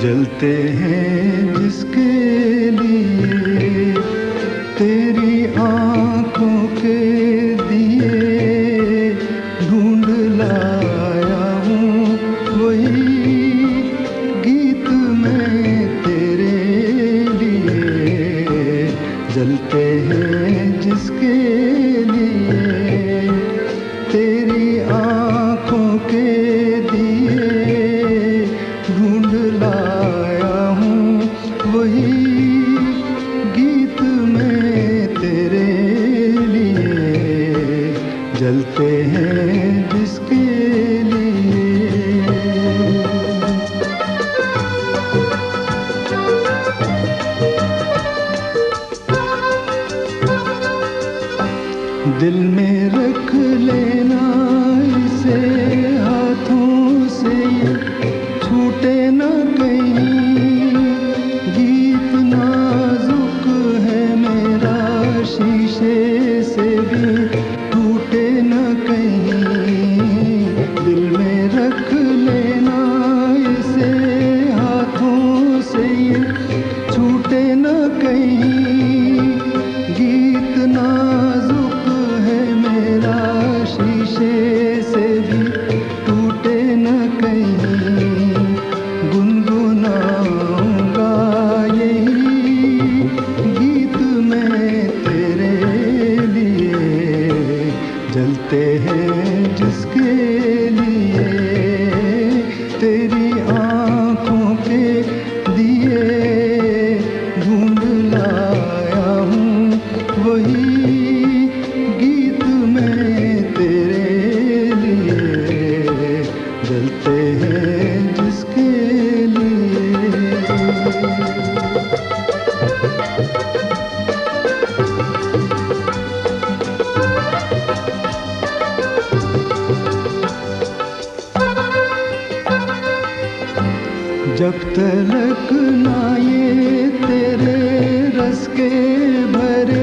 जलते हैं जिसके लिए तेरी आँखों के दिए ढूंढ लाया हूँ वही गीत मैं तेरे लिए। जलते हैं जिसके लिए तेरी आँखों के दिए ढूंढ लाया हूँ वही गीत मैं तेरे लिए। जलते हैं जिसके लिए। दिल में रख लेना इसे हाथों से छूटे न कहीं। गीत नाजुक है मेरा शीशे से भी टूटे न कहीं। दिल में रख लेना इसे हाथों से छूटे न कहीं। गीत नाजुक है मेरा शीशे से भी टूटे न कहीं। गुनगुनाऊंगा यही गीत मैं तेरे लिए। जलते हैं जिसके लिए तेरी आँखों के दिए ढूंढ लाया हूँ वही गीत मैं तेरे लिए। जलते हैं जिसके लिए। जब तलक ना ये तेरे रस के भरे